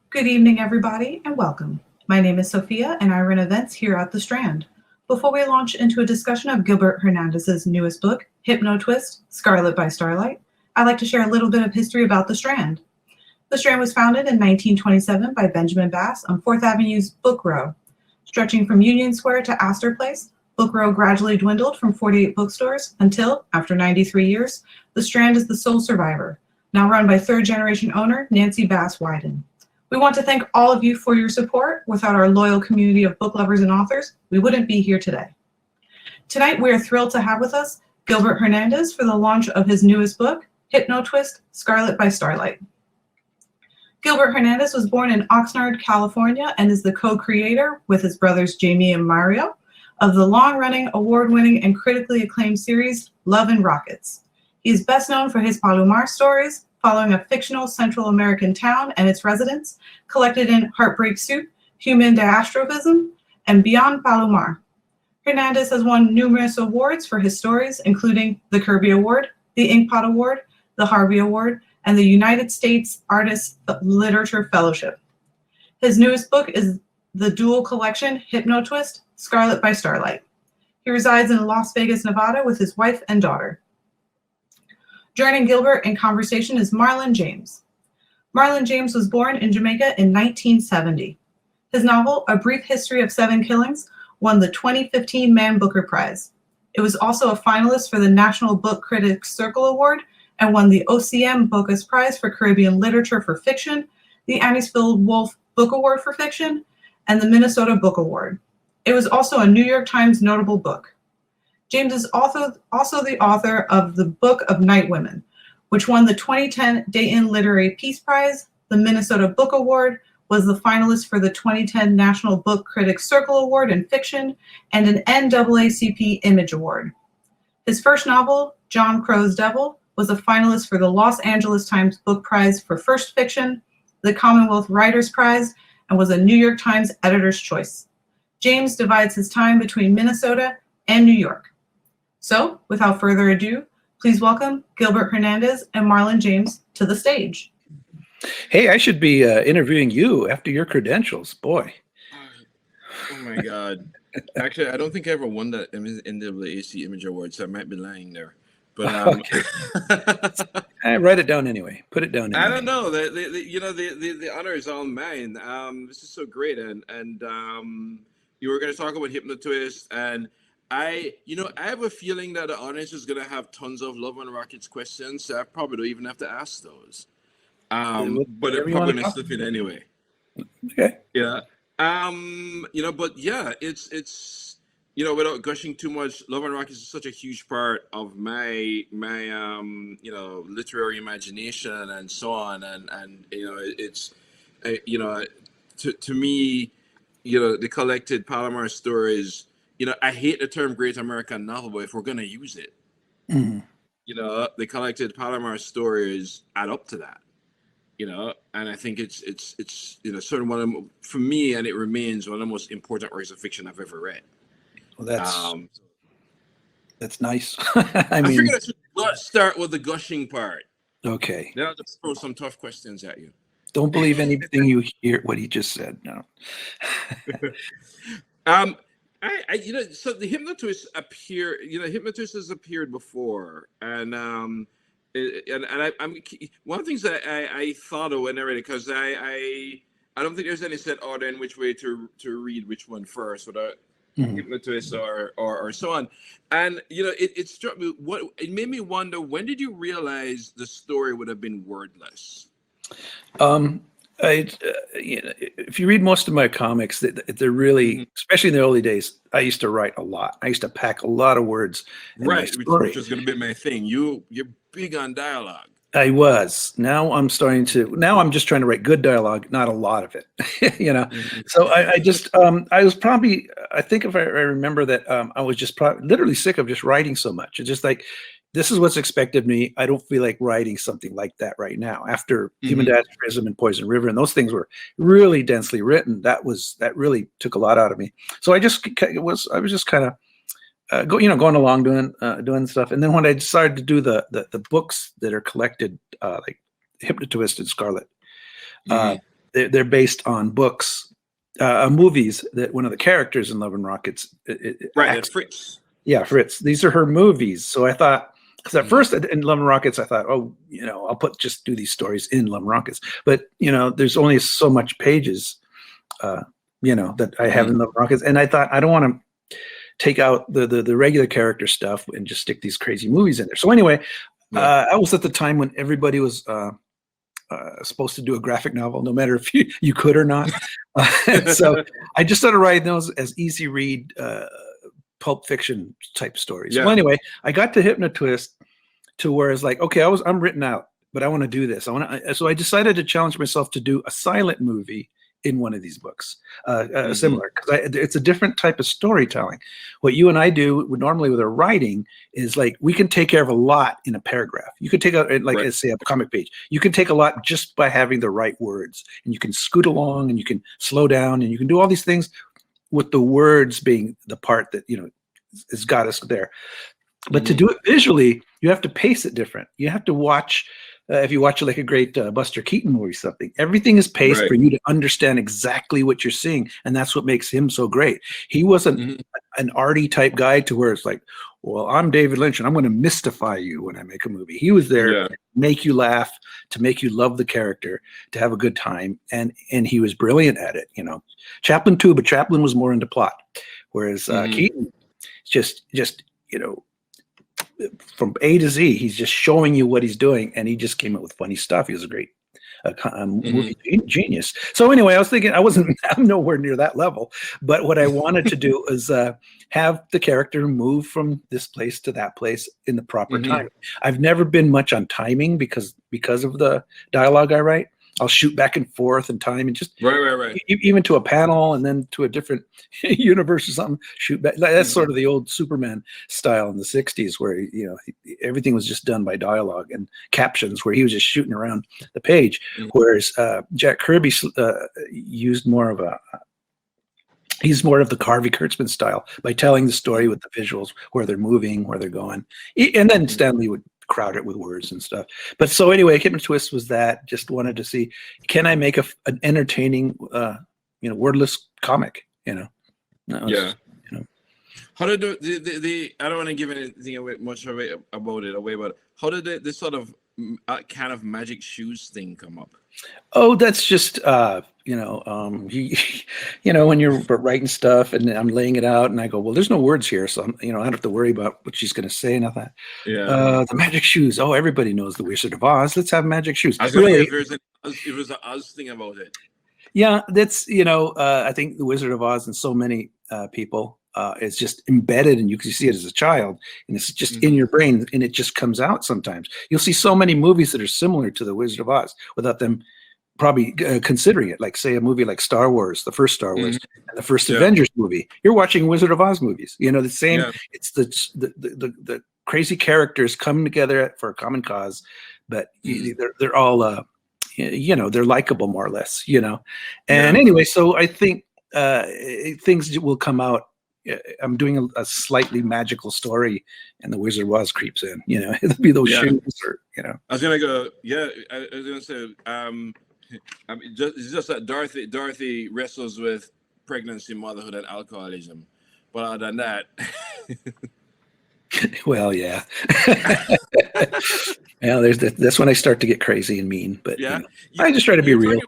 Good evening, everybody, and welcome. My name is Sophia, and I run events here at the Strand. Before we launch into a discussion of Gilbert Hernandez's newest book, Hypnotwist, Scarlet by Starlight, I'd like to share a little bit of history about the Strand. The Strand was founded in 1927 by Benjamin Bass on 4th Avenue's Book Row. Stretching from Union Square to Astor Place, Book Row gradually dwindled from 48 bookstores until, after 93 years, the Strand is the sole survivor, now run by third-generation owner Nancy Bass Wyden. We want to thank all of you for your support. Without our loyal community of book lovers and authors, we wouldn't be here today. Tonight, we are thrilled to have with us Gilbert Hernandez for the launch of his newest book, Hypnotwist, Scarlet by Starlight. Gilbert Hernandez was born in Oxnard, California, and is the co-creator, with his brothers Jamie and Mario, of the long-running, award-winning, and critically acclaimed series, Love and Rockets. He is best known for his Palomar stories, following a fictional Central American town and its residents, collected in Heartbreak Soup, Human Diastrophism, and Beyond Palomar. Hernandez has won numerous awards for his stories, including the Kirby Award, the Inkpot Award, the Harvey Award, and the United States Artists Literature Fellowship. His newest book is the dual collection, Hypnotwist, Scarlet by Starlight. He resides in Las Vegas, Nevada with his wife and daughter. Joining Gilbert in conversation is Marlon James. Marlon James was born in Jamaica in 1970. His novel, A Brief History of Seven Killings, won the 2015 Man Booker Prize. It was also a finalist for the National Book Critics Circle Award and won the OCM Bocas Prize for Caribbean Literature for Fiction, the Annisfield Wolf Book Award for Fiction, and the Minnesota Book Award. It was also a New York Times notable book. James is also the author of The Book of Night Women, which won the 2010 Dayton Literary Peace Prize, the Minnesota Book Award, was the finalist for the 2010 National Book Critics Circle Award in Fiction, and an NAACP Image Award. His first novel, John Crow's Devil, was a finalist for the Los Angeles Times Book Prize for First Fiction, the Commonwealth Writers' Prize, and was a New York Times Editor's Choice. James divides his time between Minnesota and New York. So, without further ado, please welcome Gilbert Hernandez and Marlon James to the stage. Hey, I should be interviewing you after your credentials, boy. Oh my God. Actually, I don't think I ever won that NAACP Image Award, so I might be lying there. But Okay. I write it down anyway. Put it down anyway. I don't know. The honor is all mine. This is so great, and you were going to talk about Hypnotwist, and I have a feeling that the audience is going to have tons of Love and Rockets questions, so I probably don't even have to ask those. But they're probably going to slip in anyway. Okay. Yeah. But yeah, it's without gushing too much, Love and Rockets is such a huge part of my literary imagination and so on, and it's to me, the collected Palomar stories. I hate the term Great American Novel, but if we're going to use it, the collected Palomar stories add up to that. And I think it's sort of for me, and it remains one of the most important works of fiction I've ever read. Well, that's nice. I figured I should start with the gushing part. Okay. Then I'll just throw some tough questions at you. Don't believe anything you hear, what he just said. No. So the Hypnotwist Hypnotwist has appeared before, and I'm one of the things that I thought of when I read it, because I don't think there's any set order in which way to read which one first, without Hypnotwist or so on, and it struck me. It made me wonder, when did you realize the story would have been wordless? If you read most of my comics, they're really, especially in the early days, I used to write a lot. I used to pack a lot of words. Right, which is going to be my thing. You're big on dialogue. I was. Now I'm just trying to write good dialogue, not a lot of it. So I was probably, I think if I remember that, I was just literally sick of just writing so much. It's just like, this is what's expected of me. I don't feel like writing something like that right now. After Human Diastrophism and Poison River, and those things were really densely written, that really took a lot out of me. So I was just kind of going along doing stuff. And then when I decided to do the books that are collected, like Hypnotwist and Scarlet, they're based on books, movies that one of the characters in Love and Rockets, Right, Fritz. Yeah, Fritz. These are her movies. So I thought, because at first in Love and Rockets, I thought, oh, I'll just do these stories in Love and Rockets. But there's only so much pages, that I have in Love and Rockets, and I thought I don't want to take out the regular character stuff and just stick these crazy movies in there. So anyway, I was at the time when everybody was supposed to do a graphic novel, no matter if you could or not. So I just started writing those as easy read pulp fiction type stories. Yeah. Well, anyway, I got to Hypnotwist to where it's like, okay, I'm written out, but I want to do this. So I decided to challenge myself to do a silent movie in one of these books, similar, because it's a different type of storytelling. What you and I do normally with our writing is like, we can take care of a lot in a paragraph. You could take out, like, let's say a comic page. You can take a lot just by having the right words, and you can scoot along, and you can slow down, and you can do all these things with the words being the part that has got us there. But to do it visually, you have to pace it different. You have to watch. If you watch like a great Buster Keaton movie, something, everything is paced for you to understand exactly what you're seeing, and that's what makes him so great. He wasn't an arty type guy to where it's like, well, I'm David Lynch, and I'm going to mystify you when I make a movie. He was there to make you laugh, to make you love the character, to have a good time, and he was brilliant at it. Chaplin too, but Chaplin was more into plot, whereas Keaton just from A to Z, he's just showing you what he's doing, and he just came up with funny stuff. He was a great movie genius. So anyway, I was thinking I'm nowhere near that level, but what I wanted to do is have the character move from this place to that place in the proper time. I've never been much on timing because of the dialogue I write. I'll shoot back and forth in time and just right. Even to a panel and then to a different universe or something. Shoot back. That's sort of the old Superman style in the '60s, where everything was just done by dialogue and captions, where he was just shooting around the page. Whereas Jack Kirby used more of he's more of the Harvey Kurtzman style by telling the story with the visuals, where they're moving, where they're going, and then Stanley would crowd it with words and stuff. But so anyway, Hypnotwist was that. Just wanted to see, can I make an entertaining, wordless comic? How did the I don't want to give anything away about it, but how did this sort of kind of magic shoes thing come up? Oh, that's just when you're writing stuff and I'm laying it out and I go, well, there's no words here, so I don't have to worry about what she's going to say and all that. The magic shoes. Oh, everybody knows the Wizard of Oz. Let's have magic shoes. I was really, if it was an Oz thing about it. Yeah, that's I think the Wizard of Oz and so many people is just embedded in you because you see it as a child and it's just in your brain and it just comes out sometimes. You'll see so many movies that are similar to the Wizard of Oz without them probably considering it, like say a movie like Star Wars, the first Star Wars and the first Avengers movie. You're watching Wizard of Oz movies. The same. It's the crazy characters come together for a common cause, but they're all they're likable more or less. And anyway, so I think things will come out. I'm doing a slightly magical story, and the Wizard of Oz creeps in. It'll be those shoes, or I was gonna go. Yeah, I was gonna say. It's just that Dorothy wrestles with pregnancy, motherhood, and alcoholism. But other than that, well, yeah, that's when I start to get crazy and mean. But I just try to be real.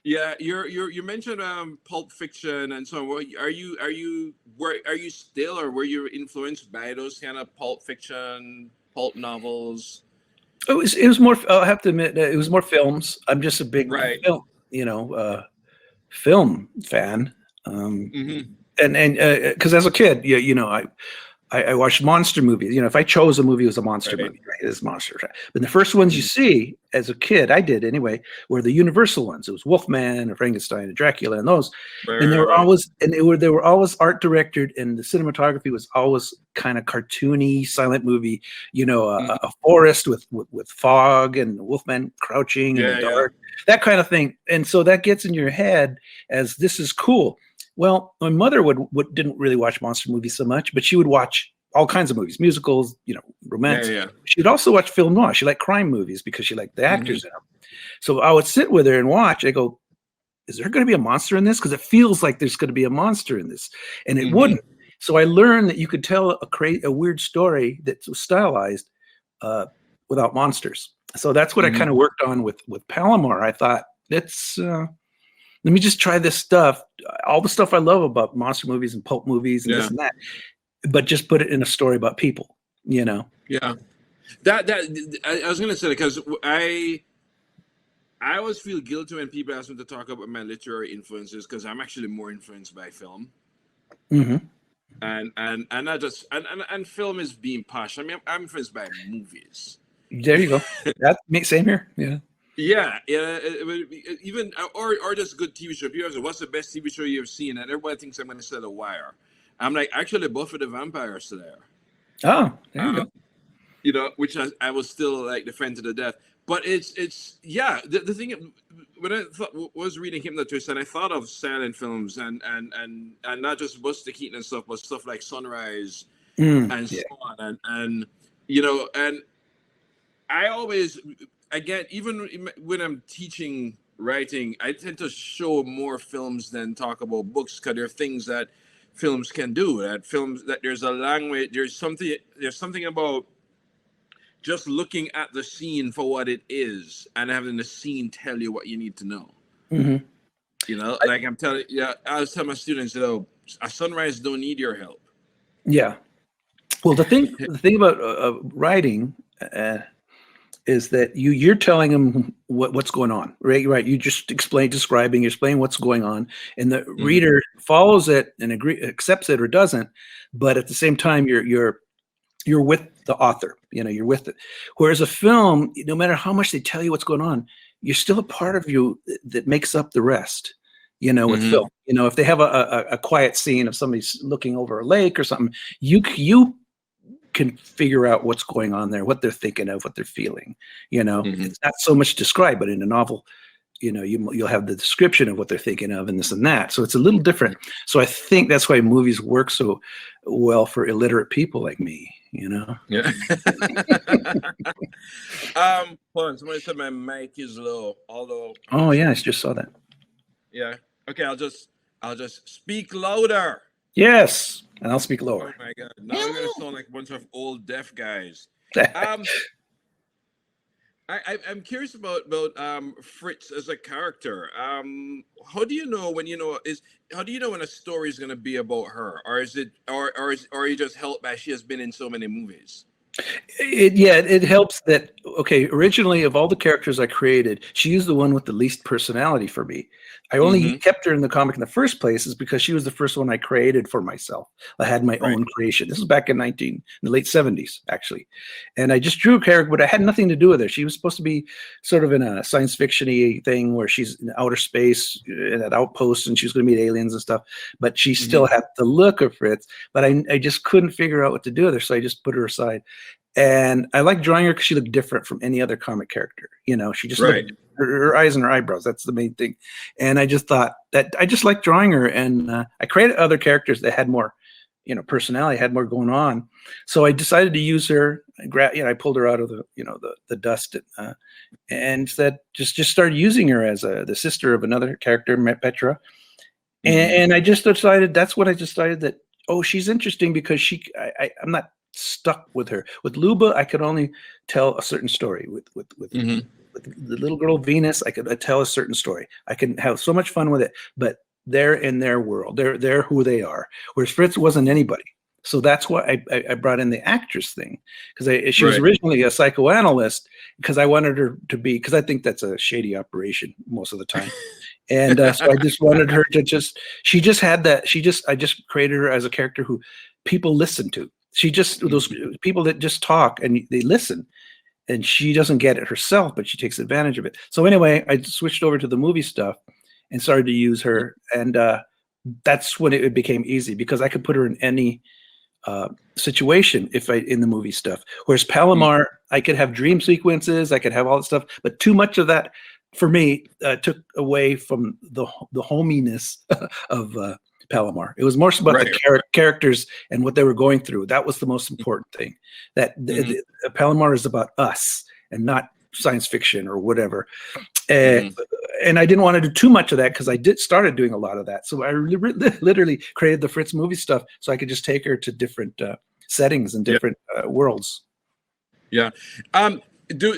You mentioned pulp fiction and so on. Are you still, or were you influenced by those kind of pulp fiction, pulp novels? It was more. I'll have to admit, it was more films. I'm just a big film, film fan. And because as a kid, I watched monster movies. If I chose a movie, it was a monster movie, right? It's monster. But the first ones you see as a kid, I did anyway, were the Universal ones. It was Wolfman and Frankenstein and Dracula and those. And they were always, they were always art directed, and the cinematography was always kind of cartoony, silent movie. A forest with fog and Wolfman crouching in the dark, that kind of thing. And so that gets in your head as this is cool. Well, my mother didn't really watch monster movies so much, but she would watch all kinds of movies, musicals, romance. She'd also watch film noir. She liked crime movies because she liked the actors in them. So I would sit with her and watch. I go, is there going to be a monster in this? Because it feels like there's going to be a monster in this, and it Mhm. wouldn't. So I learned that you could tell a weird story that was stylized without monsters. So that's what I Mhm. kind of worked on with Palomar. I thought, let me just try this stuff, all the stuff I love about monster movies and pulp movies and Yeah. this and that, but just put it in a story about people, you know? Yeah. That I was gonna say, because I always feel guilty when people ask me to talk about my literary influences, because I'm actually more influenced by film. Mm-hmm. And not just and film is being posh. I mean, I'm influenced by movies. There you go. Same here. Yeah. Yeah, even or just good TV show. People say, "What's the best TV show you've seen?" And everybody thinks I'm going to say The Wire. I'm like, actually, Buffy the Vampire Slayer. Oh, there you go. You know, which I was still like defend to the death. But it's yeah. The thing when I was reading Hypnotwist, and I thought of silent films and not just Buster Keaton and stuff, but stuff like Sunrise and so on, and you know, and I always, again, even when I'm teaching writing, I tend to show more films than talk about books, because there are things that films can do. That there's a language, there's something about just looking at the scene for what it is and having the scene tell you what you need to know. Mm-hmm. You know, like I'm telling, yeah, I was telling my students, a sunrise don't need your help. Yeah. Well, the thing about writing is that you're telling them what's going on, right? Right. You just explain what's going on, and the reader follows it and accepts it or doesn't. But at the same time, you're with the author. You know, you're with it. Whereas a film, no matter how much they tell you what's going on, you're still a part of you that makes up the rest. You know, with film, you know, if they have a quiet scene of somebody looking over a lake or something, you can figure out what's going on there, what they're thinking of, what they're feeling. You know, it's not so much described, but in a novel, you know, you'll have the description of what they're thinking of and this and that. So it's a little different. So I think that's why movies work so well for illiterate people like me, you know? Yeah. Hold on, somebody said my mic is low, although. Oh yeah, I just saw that. Yeah. Okay, I'll just speak louder. Yes, and I'll speak lower. Oh my God! Now we're gonna sound like a bunch of old deaf guys. I'm curious about Fritz as a character. How do you know when a story is gonna be about her, or is it, or are you just helped by she has been in so many movies? It helps that, okay, originally of all the characters I created, she is the one with the least personality for me. I only kept her in the comic in the first place is because she was the first one I created for myself. I had my own creation. This was back in the late 70s, actually. And I just drew a character, but I had nothing to do with her. She was supposed to be sort of in a science fiction-y thing where she's in outer space in an outpost and she was going to meet aliens and stuff, but she still had the look of Fritz, but I just couldn't figure out what to do with her, so I just put her aside. And I like drawing her because she looked different from any other comic character. You know, she just looked, her eyes and her eyebrows. That's the main thing. And I just thought that I just liked drawing her. And I created other characters that had more, you know, personality, had more going on. So I decided to use her. I pulled her out of the dust and said just started using her as the sister of another character, Petra. And I just decided that, oh, she's interesting because I'm not stuck with her. With Luba, I could only tell a certain story. With the little girl Venus, I could tell a certain story. I can have so much fun with it, but they're in their world. They're who they are. Whereas Fritz wasn't anybody. So that's why I brought in the actress thing, because she was originally a psychoanalyst, because I wanted her to be, because I think that's a shady operation most of the time. And so I just wanted her to I just created her as a character who people listen to. She just, those people that just talk and they listen, and she doesn't get it herself, but she takes advantage of it. So anyway, I switched over to the movie stuff and started to use her. And that's when it became easy, because I could put her in any situation in the movie stuff. Whereas Palomar, I could have dream sequences, I could have all that stuff, but too much of that for me took away from the hominess of Palomar. It was more about the characters and what they were going through. That was the most important thing. That Palomar is about us and not science fiction or whatever. and I didn't want to do too much of that because I started doing a lot of that. So I literally created the Fritz movie stuff so I could just take her to different settings and different worlds. Yeah. Do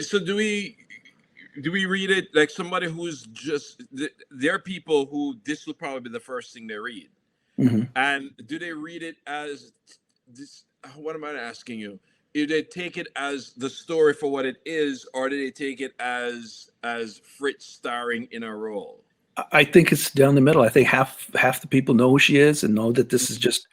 we read it like somebody who's just there are people who this will probably be the first thing they read, and do they read it as this? What am I asking you? Do they take it as the story for what it is, or do they take it as Fritz starring in a role? I think it's down the middle. I think half the people know who she is and know that this is just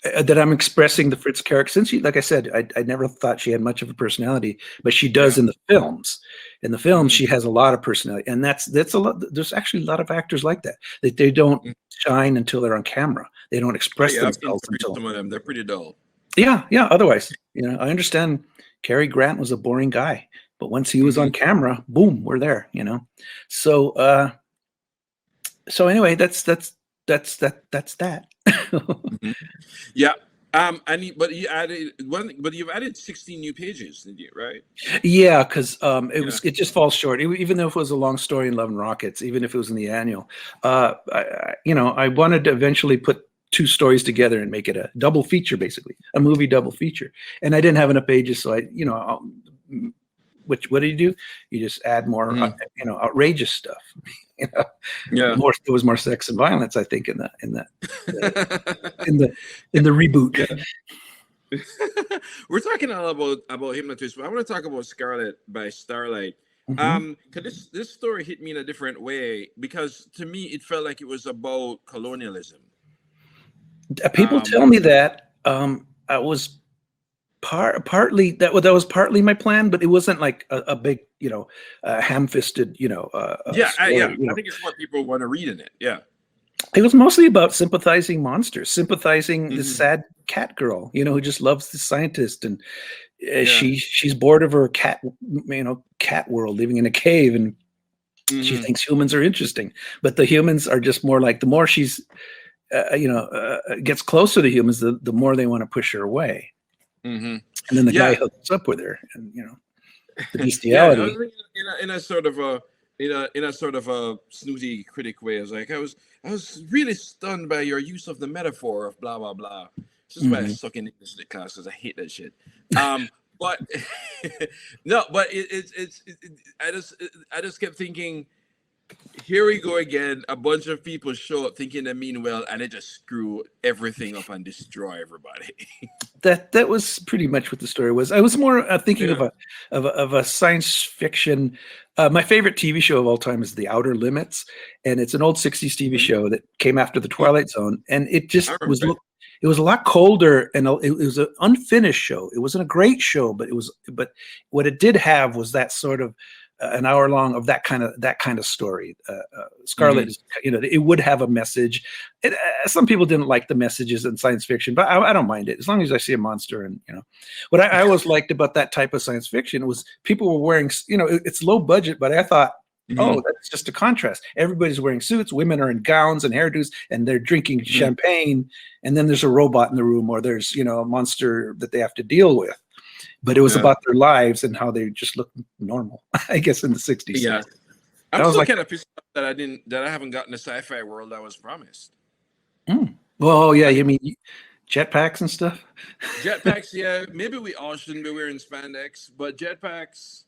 that I'm expressing the Fritz character. Since like I said, I never thought she had much of a personality, but she does in the films. In the films, she has a lot of personality, and that's a lot. There's actually a lot of actors like that. They don't shine until they're on camera. They don't express themselves until some of them. They're pretty dull. Yeah. Otherwise, I understand. Cary Grant was a boring guy, but once he was on camera, boom, we're there. So anyway, that's that. Yeah. But you've added 16 new pages, did you? Right? Yeah, because it just falls short. Even though it was a long story in Love and Rockets, even if it was in the annual, I wanted to eventually put 2 stories together and make it a double feature, basically a movie double feature. And I didn't have enough pages, so what do? You just add more, outrageous stuff. There was more sex and violence, I think, in the reboot. Yeah. We're talking a lot about Hypnotwist, but I want to talk about Scarlet by Starlight. Because this story hit me in a different way, because to me it felt like it was about colonialism. People tell me that I was partly that was partly my plan, but it wasn't like a big, ham-fisted, story, I think it's what people want to read in it. Yeah, it was mostly about sympathizing monsters, sympathizing this sad cat girl, who just loves the scientist, and she's bored of her cat world, living in a cave, and she thinks humans are interesting, but the humans are just more like, the more she's gets closer to humans, the more they want to push her away. And then the guy hooks up with her, and the bestiality. In a sort of a snooty critic way. I was really stunned by your use of the metaphor of blah blah blah. This is why I suck in English class, because I hate that shit. But no, but I just kept thinking, here we go again. A bunch of people show up thinking they mean well, and they just screw everything up and destroy everybody. That was pretty much what the story was. I was more thinking of a science fiction. My favorite TV show of all time is The Outer Limits, and it's an old '60s TV show that came after The Twilight Zone, and it just was. It was a lot colder, and it was an unfinished show. It wasn't a great show, but what it did have was that sort of an hour long of that kind of story. Scarlet, it would have a message. Some people didn't like the messages in science fiction, but I don't mind it as long as I see a monster. And what I always liked about that type of science fiction was people were wearing. It's low budget, but I thought, oh, that's just a contrast. Everybody's wearing suits. Women are in gowns and hairdos, and they're drinking champagne. And then there's a robot in the room, or there's a monster that they have to deal with. But it was about their lives and how they just looked normal, I guess, in the '60s. Yeah, I'm still kind of pissed off that I haven't gotten the sci-fi world I was promised. Well, yeah, you mean jetpacks and stuff? Jetpacks, yeah. Maybe we all shouldn't be wearing spandex, but jetpacks.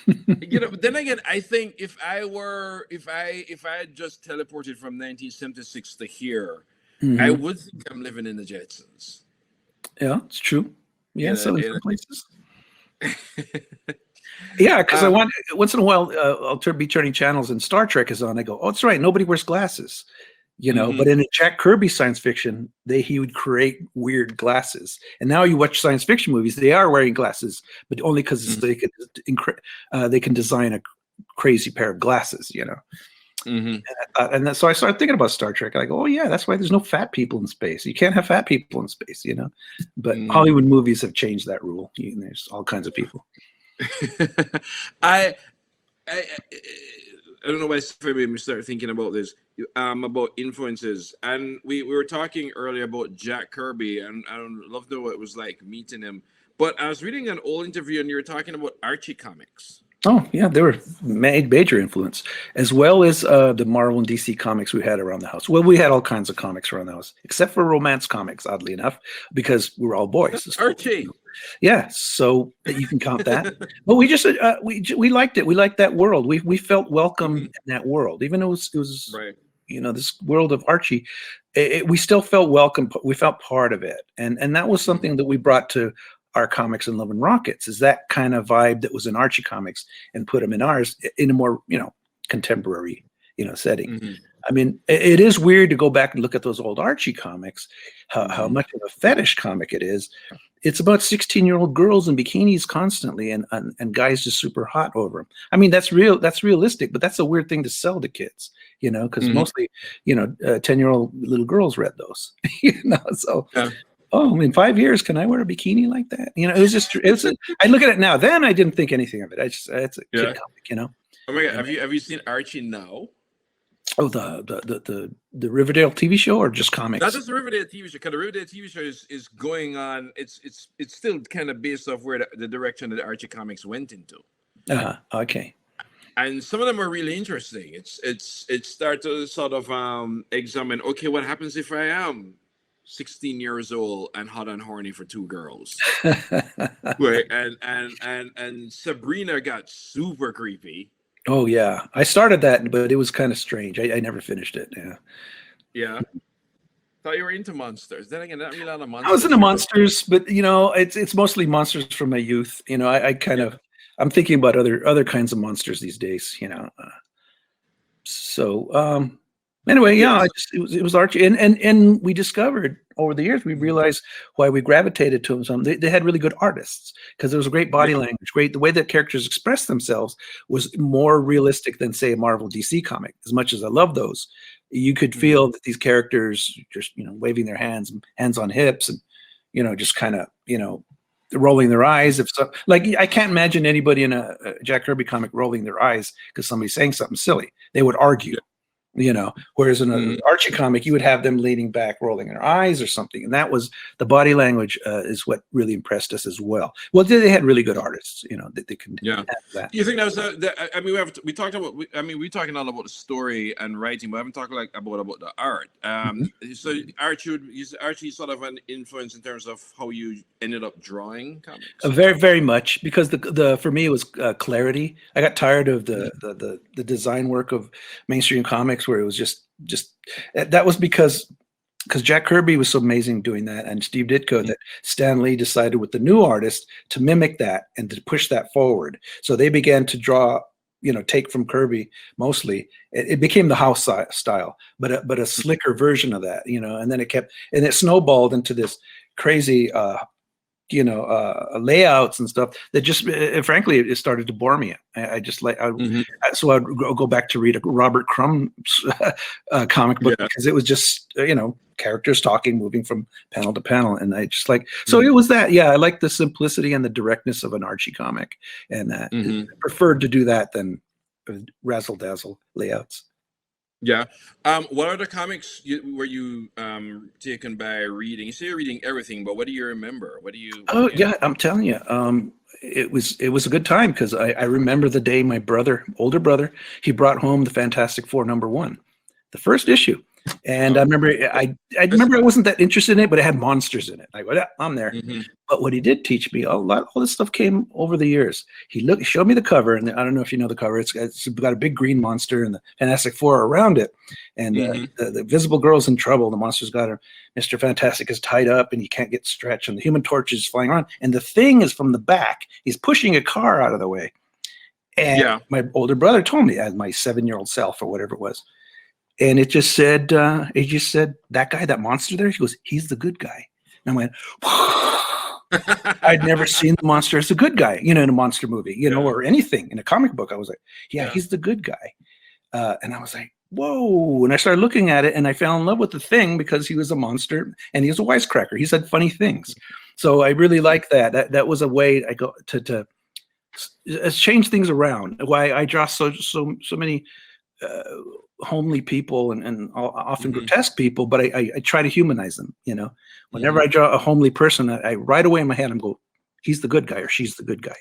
But then again, I think if I had just teleported from 1976 to here, I would think I'm living in the Jetsons. Yeah, it's true. Yeah, some places. Yeah, because I want once in a while I'll be turning channels and Star Trek is on. I go, oh, that's right, nobody wears glasses, But in a Jack Kirby science fiction, he would create weird glasses. And now you watch science fiction movies; they are wearing glasses, but only because they can design a crazy pair of glasses, And so I started thinking about Star Trek. I go, oh yeah, that's why there's no fat people in space. You can't have fat people in space, But Hollywood movies have changed that rule. There's all kinds of people. I don't know why it made me start thinking about this, about influences. And we were talking earlier about Jack Kirby, and I don't love to know what it was like meeting him. But I was reading an old interview, and you were talking about Archie comics. Oh yeah, they were major influence, as well as the Marvel and DC comics we had around the house. Well, we had all kinds of comics around the house, except for romance comics, oddly enough, because we were all boys. So, Archie. yeah, so you can count that. But we just we liked it. We liked that world. We felt welcome in that world, even though it was Right. this world of Archie. We still felt welcome. We felt part of it, and that was something that we brought to our comics and Love and Rockets, is that kind of vibe that was in Archie comics and put them in ours in a more contemporary setting. Mm-hmm. I mean, it is weird to go back and look at those old Archie comics, how much of a fetish comic it is. It's about 16-year-old girls in bikinis constantly, and guys just super hot over them. I mean, that's real. That's realistic, but that's a weird thing to sell to kids, because mostly, 10-year-old little girls read those, So, oh, in 5 years, can I wear a bikini like that? It was just. I look at it now. Then I didn't think anything of it. It's a kid comic, Oh my God, have you seen Archie now? Oh, the Riverdale TV show, or just comics? Not just the Riverdale TV show, because the Riverdale TV show is going on. It's still kind of based off where the direction that the Archie comics went into. Okay. And some of them are really interesting. It starts to sort of examine. Okay, what happens if I am 16 years old and hot and horny for two girls? Right, and Sabrina got super creepy. Oh yeah, I started that, but it was kind of strange. I never finished it. Yeah. Thought you were into monsters. Then again, not really a lot of monsters. I was into monsters, but it's mostly monsters from my youth. I'm thinking about other kinds of monsters these days. So anyway, yeah, it was Archie, and we discovered over the years, we realized why we gravitated to them. They had really good artists, because there was a great body language, the way that characters expressed themselves was more realistic than, say, a Marvel DC comic. As much as I love those, you could feel that these characters just waving their hands on hips, and just kind of rolling their eyes. I can't imagine anybody in a Jack Kirby comic rolling their eyes because somebody's saying something silly. They would argue. Whereas in an Archie comic, you would have them leaning back, rolling their eyes or something. And that was the body language is what really impressed us as well. Well, they had really good artists, that they can have that. You think that was, we talked about, we're talking all about the story and writing, but we haven't talked about the art. So Archie sort of an influence in terms of how you ended up drawing comics? Very, very much, because for me, it was clarity. I got tired of the design work of mainstream comics, where it was just that was because Jack Kirby was so amazing doing that, and Steve Ditko, that Stan Lee decided with the new artist to mimic that and to push that forward. So they began to draw, take from Kirby mostly. It became the house style, but a slicker version of that, and then it snowballed into this crazy layouts and stuff that just frankly it started to bore me. So I'd go back to read a Robert Crumb comic book, because it was just characters talking, moving from panel to panel, and I just so it was that. I like the simplicity and the directness of an Archie comic, and that I preferred to do that than razzle dazzle layouts. Yeah. What other comics were you taken by reading? You say you're reading everything, but what do you remember? What do you? Oh yeah, I'm telling you, it was a good time, because I remember the day my older brother, he brought home the Fantastic Four #1, the first issue. And I remember I wasn't that interested in it, but it had monsters in it. I go, yeah, I'm there. But what he did teach me, all this stuff came over the years. He showed me the cover, and I don't know if you know the cover. It's got a big green monster and the Fantastic Four around it, and the Visible Girl's in trouble. The monster's got her. Mr. Fantastic is tied up, and he can't get stretched, and the Human Torch is flying around, and the Thing is from the back. He's pushing a car out of the way. And my older brother told me, as my 7-year-old self or whatever it was. And it just said, that guy, that monster there, he goes, he's the good guy. And I went, I'd never seen the monster as a good guy, in a monster movie, or anything in a comic book. I was like, he's the good guy. And I was like, whoa. And I started looking at it, and I fell in love with the Thing because he was a monster and he was a wisecracker. He said funny things. So I really like that. That was a way I go to change things around. Why I draw so many homely people and often grotesque people, but I try to humanize them. Whenever I draw a homely person, I right away in my head I'm go, he's the good guy or she's the good guy.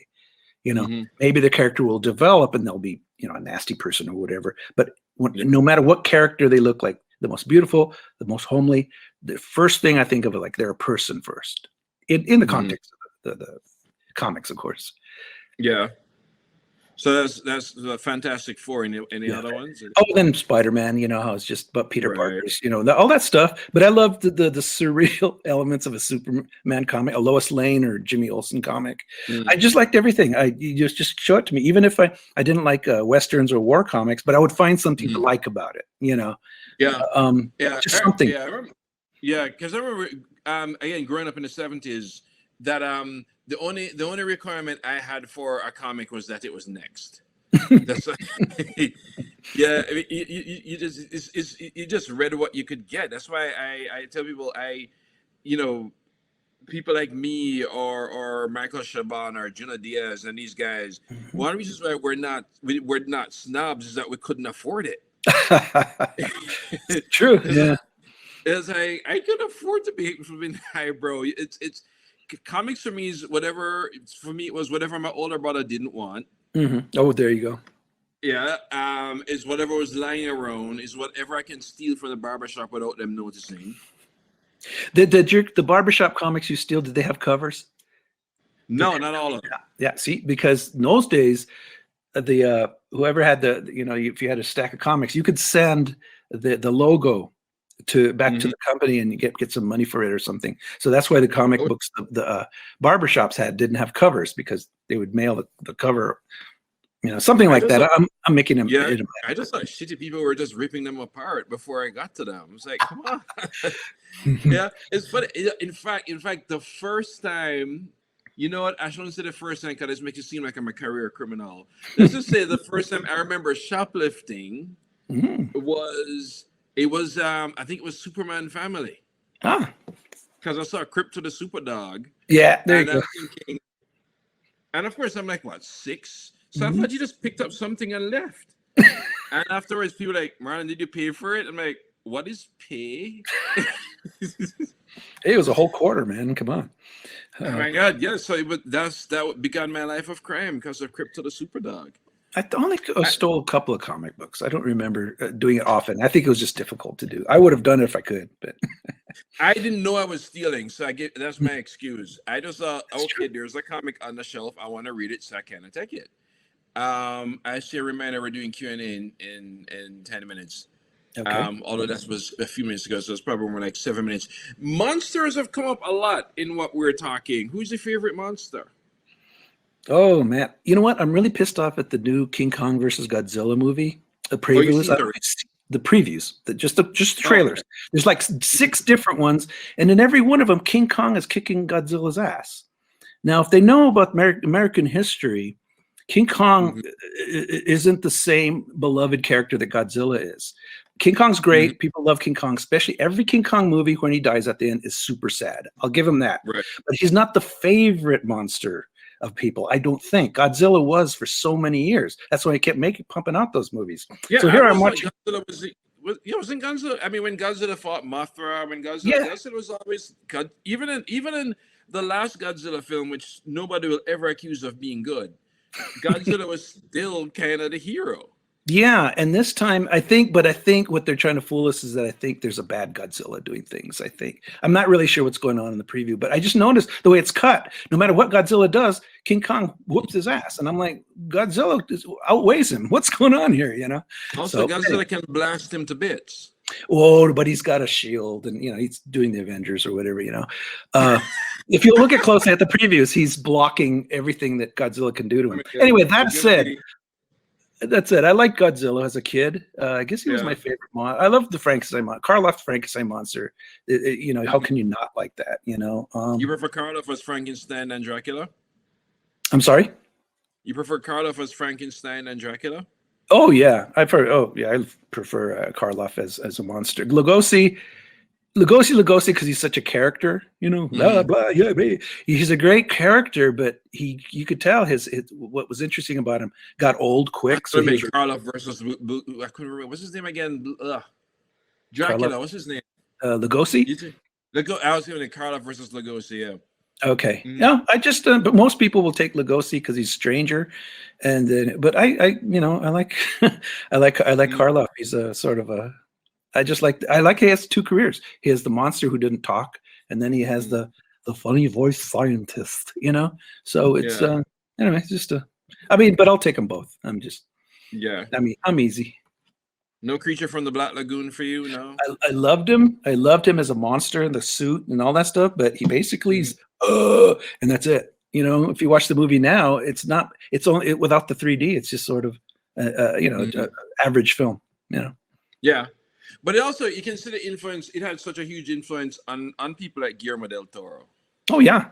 You know, maybe the character will develop and they'll be, you know, a nasty person or whatever. But no matter what character they look like, the most beautiful, the most homely, the first thing I think of is like they're a person first in the context of the comics, of course. Yeah. So that's the Fantastic Four. Any other ones? Oh, then Spider-Man, you know how it's just but Peter Parker's, you know, all that stuff. But I love the surreal elements of a Superman comic, a Lois Lane or Jimmy Olsen comic. I just liked everything. You just show it to me, even if I didn't like westerns or war comics, but I would find something to like about it, you know. Yeah. Just something. Yeah, I remember. Yeah, because I remember again growing up in the 70s that the only requirement I had for a comic was that it was next. That's yeah. I mean, you just read what you could get. That's why I tell people you know, people like me or Michael Chabon or Junot Diaz and these guys. One of the reasons why we're not snobs is that we couldn't afford it. True. Yeah. It's I could afford to be highbrow. It's comics for me is whatever. For me, it was whatever my older brother didn't want. Oh, there you go. Yeah. Is whatever was lying around. Is whatever I can steal from the barbershop without them noticing. The barbershop comics you steal, did they have covers? No, not all of them. Yeah. See, because in those days, the whoever had you know, if you had a stack of comics, you could send the logo back to the company and you get some money for it or something. So that's why the comic books the barbershops didn't have covers, because they would mail the cover, you know, something like that. I'm making them. Yeah, I just thought shitty people were just ripping them apart before I got to them. It's like, come on. Yeah, it's funny. In fact, the first time, you know what? I shouldn't say the first time because it makes it seem like I'm a career criminal. Let's just say the first time I remember shoplifting was. It was, I think it was Superman Family. Because I saw Crypto the Super Dog. Yeah, there you go. And of course, I'm like, what, 6? So I thought you just picked up something and left. And afterwards, people are like, Marlon, did you pay for it? I'm like, what is pay? It was a whole quarter, man. Come on. Oh my God, yeah. So that began my life of crime because of Crypto the Super Dog. I only stole a couple of comic books. I don't remember doing it often. I think it was just difficult to do. I would have done it if I could, but I didn't know I was stealing, so that's my excuse. I just thought, okay, there's a comic on the shelf. I want to read it, so I can't take it. I see a reminder we're doing Q&A in 10 minutes. Okay. Although that was a few minutes ago, so it's probably more like 7 minutes. Monsters have come up a lot in what we're talking. Who's your favorite monster? Oh man, you know what? I'm really pissed off at the new King Kong versus Godzilla movie. The previews, just the trailers. There's like 6 different ones, and in every one of them, King Kong is kicking Godzilla's ass. Now, if they know about American history, King Kong isn't the same beloved character that Godzilla is. King Kong's great. People love King Kong, especially every King Kong movie when he dies at the end is super sad. I'll give him that. Right. But he's not the favorite monster of people, I don't think. Godzilla was for so many years. That's why he kept pumping out those movies. Yeah, so here I'm watching. Wasn't Godzilla? I mean, when Godzilla fought Mothra, Godzilla was always good. Even in the last Godzilla film, which nobody will ever accuse of being good, Godzilla was still kind of the hero. Yeah, and this time I think what they're trying to fool us is that I think there's a bad Godzilla doing things. I'm not really sure what's going on in the preview, but I just noticed the way it's cut. No matter what Godzilla does, King Kong whoops his ass, and I'm like, Godzilla outweighs him. What's going on here? You know. Also, Godzilla can blast him to bits. Oh, but he's got a shield, and you know he's doing the Avengers or whatever. You know, if you look closely at the previews, he's blocking everything that Godzilla can do to him. Anyway, that said. That's it. I like Godzilla as a kid. I guess he was my favorite monster. I love the Frankenstein monster. Karloff Frankenstein monster. You know, how can you not like that? You know. You prefer Karloff as Frankenstein and Dracula? I'm sorry. You prefer Karloff as Frankenstein and Dracula? Oh yeah, I prefer Karloff as a monster. Lugosi, because he's such a character, you know, blah blah. Yeah, he's a great character, but you could tell his what was interesting about him got old quick. So Karloff versus I couldn't remember what's his name again. Dracula. Karloff. What's his name? Lugosi. I was thinking Karloff versus Lugosi. Yeah. Okay. Mm. Yeah, I just but most people will take Lugosi because he's stranger, and then but I I like I like Mm. Karloff. He's a sort of a I like he has two careers. He has the monster who didn't talk, and then he has the funny voice scientist. So it's Yeah. anyway, it's just a. I mean, but I'll take them both. Yeah. I mean, I'm easy. No Creature from the Black Lagoon for you, no? I loved him. I loved him as a monster in the suit and all that stuff. But he basically is, and that's it. If you watch the movie now, it's not. It's only without the 3D. It's just sort of, average film. Yeah. But it also, you consider influence, it had such a huge influence on people like Guillermo del Toro. Oh yeah.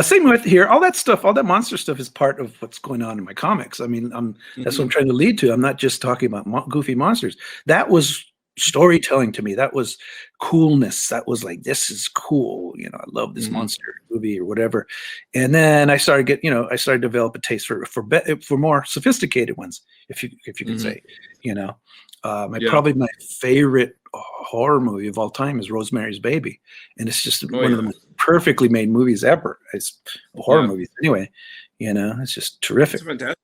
Same with here. All that stuff, all that monster stuff is part of what's going on in my comics. I mean, that's what I'm trying to lead to. I'm not just talking about goofy monsters. That was storytelling to me. That was coolness. That was like, this is cool. I love this monster movie or whatever. And then I started to develop a taste for more sophisticated ones, if you could say, probably my favorite horror movie of all time is Rosemary's Baby, and it's just one of the most perfectly made movies ever. It's horror movies anyway. It's just terrific. It's fantastic.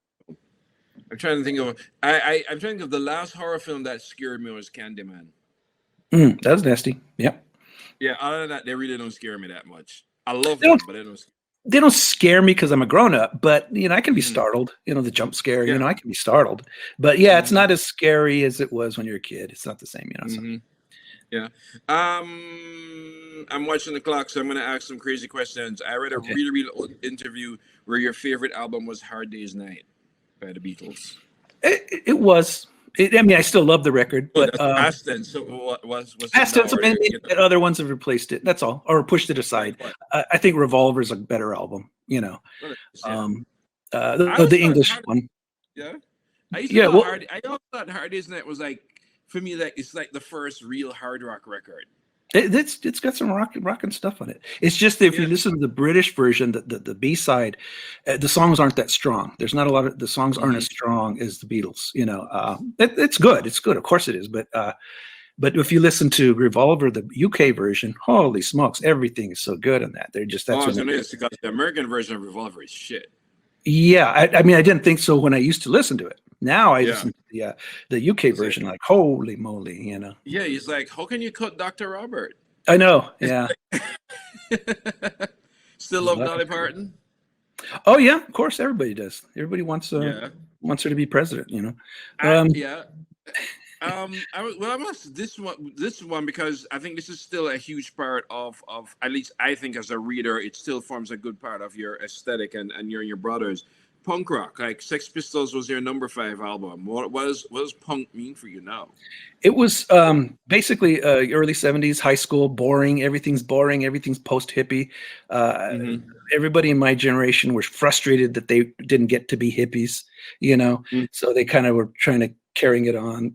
I'm trying to think of I'm trying to think of the last horror film that scared me was Candyman. That was nasty. Yep. Yeah. Other than that, they really don't scare me that much. I love them, but they don't scare me because I'm a grown up, but I can be startled. The jump scare. I can be startled, but yeah, it's not as scary as it was when you're a kid. It's not the same. So. Yeah. I'm watching the clock, so I'm going to ask some crazy questions. I read a really old interview where your favorite album was Hard Day's Night by the Beatles. It was. I mean, I still love the record, but past tense. So what was past tense? And other ones have replaced it. That's all, or pushed it aside. I think Revolver is a better album. The English one. Yeah. I always thought Hard Day's Night was like, for me, like it's like the first real hard rock record. It's got some rockin' stuff on it. It's just that if you listen to the British version, the B side, the songs aren't that strong. There's not a lot of the songs aren't as strong as the Beatles. It's good. It's good. Of course it is. But if you listen to Revolver, the UK version, holy smokes, everything is so good in that. They're just that's because the American version of Revolver is shit. Yeah, I mean, I didn't think so when I used to listen to it. Now I listen to the UK version, like holy moly, Yeah, he's like, how can you cut Dr. Robert? I know. Yeah. Still love Dolly Parton? Oh yeah, of course, everybody does. Everybody wants her to be president. I'm ask this one because I think this is still a huge part of at least I think as a reader, it still forms a good part of your aesthetic and your brothers. Punk rock, like Sex Pistols was your number 5 album. What does punk mean for you now? It was basically early 70s, high school, boring. Everything's boring. Everything's post-hippie. Everybody in my generation was frustrated that they didn't get to be hippies, so they kind of were trying to carrying it on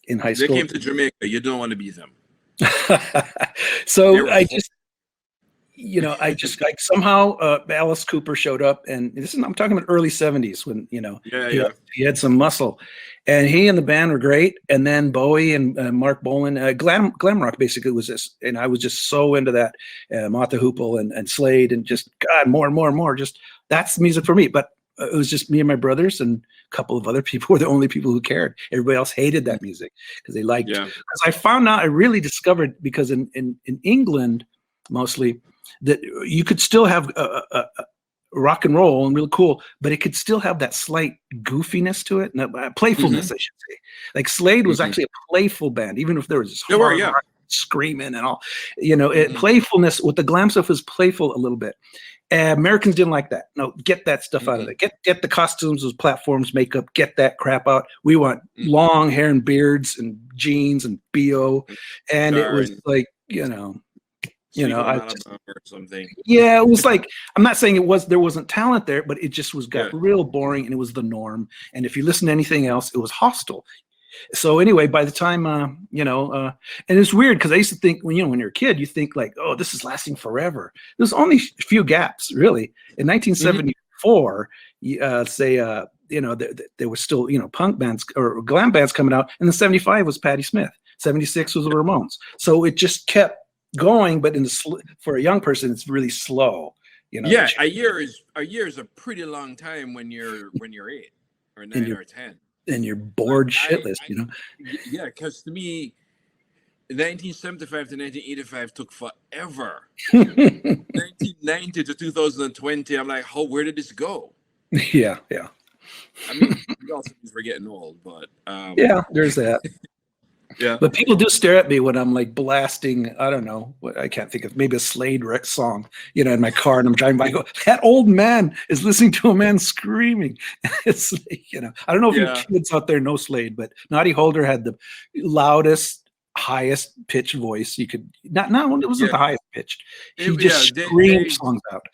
in high school. They came to Jamaica. You don't want to be them. So I just like somehow Alice Cooper showed up, and I'm talking about early 70s when he had some muscle, and he and the band were great. And then Bowie and Mark Bolan, glam rock basically was this, and I was just so into that, Martha Hoople and Slade, and just God, more. Just that's music for me. But it was just me and my brothers, and a couple of other people were the only people who cared. Everybody else hated that music because they liked. Because I found out, I really discovered because in England mostly, that you could still have rock and roll and really cool, but it could still have that slight goofiness to it, and playfulness, I should say. Like Slade was actually a playful band, even if there was this hard rock screaming and all. Playfulness with the glam stuff was playful a little bit. Americans didn't like that. No, get that stuff out of it. Get the costumes, those platforms, makeup, get that crap out. We want long hair and beards and jeans and BO. And it was like, or something. Yeah, it was like, I'm not saying there wasn't talent there, but it just got real boring, and it was the norm. And if you listen to anything else, it was hostile. So anyway, by the time, and it's weird because I used to think when you're a kid, you think like, oh, this is lasting forever. There's only a few gaps really. In 1974, there was still, punk bands or glam bands coming out, and then 75 was Patti Smith. 76 was the Ramones. So it just kept going, but for a young person, it's really slow. Yeah, a year is a pretty long time when you're 8 or 9 or 10, and you're bored shitless. Yeah, because to me, 1975 to 1985 took forever. 1990 to 2020, I'm like, where did this go? Yeah. I mean, we also we're getting old, but yeah, there's that. Yeah, but people do stare at me when I'm like blasting. I don't know what, I can't think of, maybe a Slade song, in my car, and I'm driving by. I go, that old man is listening to a man screaming. It's like, I don't know if your kids out there know Slade, but Noddy Holder had the loudest, highest pitched voice you could. Not it wasn't the highest pitched. He just screamed songs out.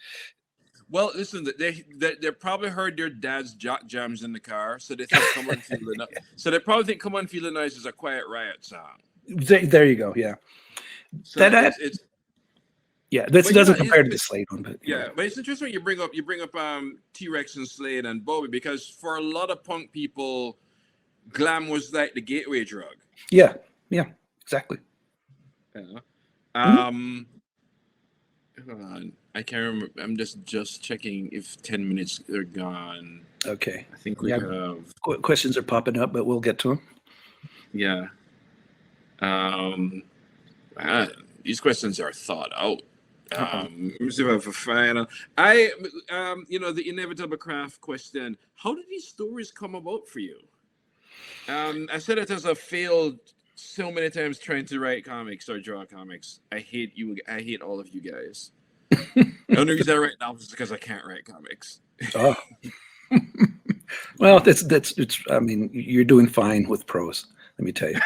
Well, listen, they probably heard their dad's jock jams in the car, so they think "Come On Feel the Noise." So they probably think "Come On Feel the Noise" is a Quiet Riot song. There you go. Yeah, so this doesn't compare to the Slade one, but but it's interesting you bring up T-Rex and Slade and Bowie, because for a lot of punk people, glam was like the gateway drug. Yeah, exactly. Hold on. I can't remember. I'm just checking if 10 minutes are gone. Okay. I think we have questions are popping up, but we'll get to them. Yeah. These questions are thought out. Let me see if I have a final. The inevitable craft question. How did these stories come about for you? I said it as I failed so many times trying to write comics or draw comics. I hate you. I hate all of you guys. The only reason I write novels is because I can't write comics. Oh. Well, that's I mean, you're doing fine with prose, let me tell you.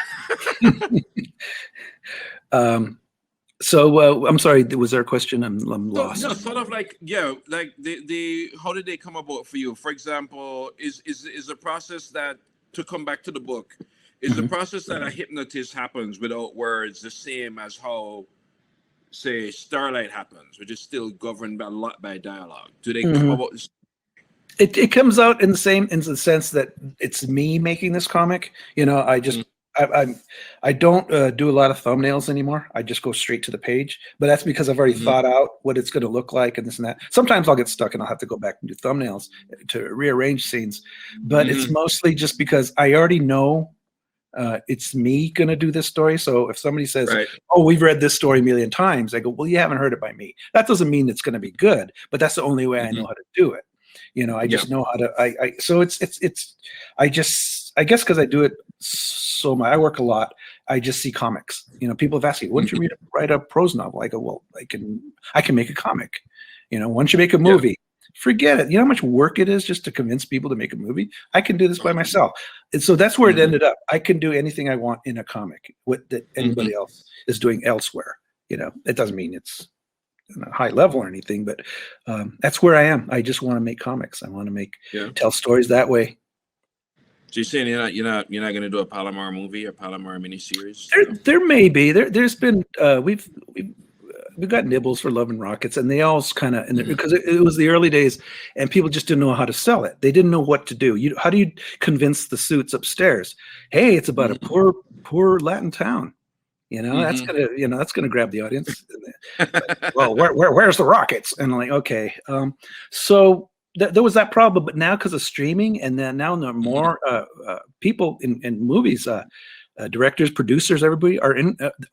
So I'm sorry, was there a question? I'm lost. No, sort of like the how did they come about for you? For example, is the process that, to come back to the book, is the process that a hypnotist happens without words the same as how, say, Starlight happens, which is still governed by dialogue? Do they come about this? It comes out in the sense that it's me making this comic. I just I don't do a lot of thumbnails anymore. I just go straight to the page, but that's because I've already thought out what it's going to look like and this and that. Sometimes I'll get stuck and I'll have to go back and do thumbnails to rearrange scenes, but it's mostly just because I already know it's me going to do this story. So if somebody says, oh, we've read this story a million times, I go, well, you haven't heard it by me. That doesn't mean it's going to be good, but that's the only way I know how to do it. I just know how to, so I guess because I do it so much, I work a lot. I just see comics. People have asked me, wouldn't you write a prose novel? I go, well, I can make a comic. Once you make a movie, forget it. You know how much work it is just to convince people to make a movie? I can do this by myself. And so that's where it ended up. I can do anything I want in a comic that anybody else is doing elsewhere. It doesn't mean it's a high level or anything, but that's where I am. I just want to make comics. I want to tell stories that way. So you're saying you're not going to do a Palomar movie or Palomar miniseries? There may be. There's been we've got nibbles for Love and Rockets, and they all kind of because it was the early days, and people just didn't know how to sell it. They didn't know what to do. How do you convince the suits upstairs? Hey, it's about a poor Latin town. That's gonna grab the audience. Well, where's the Rockets? And I'm like, okay. So there was that problem, but now because of streaming, and then now there are more people in movies, directors, producers, everybody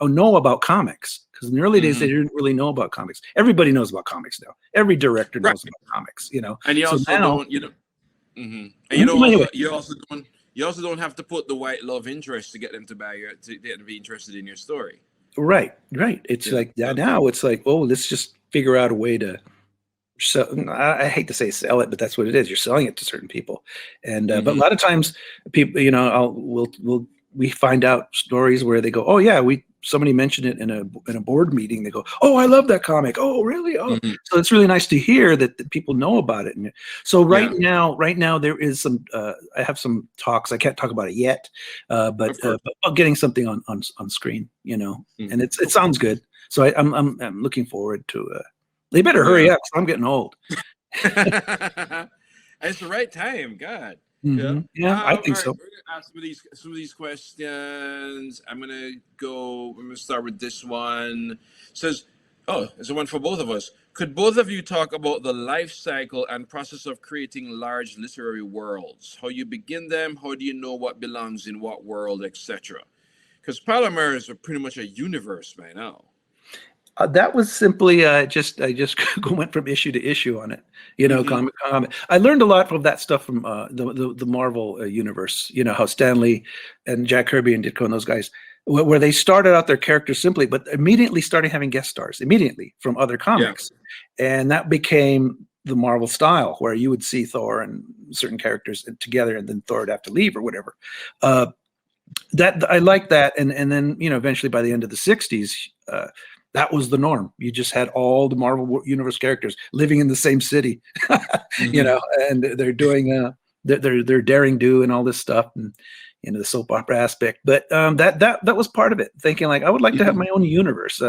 know about comics. Because in the early days, they didn't really know about comics. Everybody knows about comics now. Every director knows about comics. And you also don't. And you also don't have to put the white love interest to get them to be interested in your story. Right. It's like now it's like, oh, let's just figure out a way to sell. I hate to say sell it, but that's what it is. You're selling it to certain people, and but a lot of times people, we find out stories where they go, oh yeah, somebody mentioned it in a board meeting. They go, oh, I love that comic. Oh, really? Oh, so it's really nice to hear that people know about it. And so right now there is some. I have some talks. I can't talk about it yet, but getting something on screen, and it sounds good. So I'm looking forward to. They better hurry up, 'cause I'm getting old. It's the right time, God. Yeah. Yeah, I All think right. so. We're gonna ask some of these questions. I'm gonna start with this one. It says, oh, it's a one for both of us. Could both of you talk about the life cycle and process of creating large literary worlds? How you begin them? How do you know what belongs in what world, etc.? Because Palomar is pretty much a universe by now. That was simply just I just went from issue to issue on it. You know, Mm-hmm. comic. I learned a lot from that stuff from the Marvel universe. You know how Stanley and Jack Kirby and Ditko and those guys, where they started out their characters simply, but immediately started having guest stars immediately from other comics, and that became the Marvel style, where you would see Thor and certain characters together, and then Thor would have to leave or whatever. That I like that, and then eventually by the end of the '60s. That was the norm. You just had all the Marvel Universe characters living in the same city, and they're doing they're daring do and all this stuff, and the soap opera aspect. But that was part of it. Thinking like I would like to have my own universe,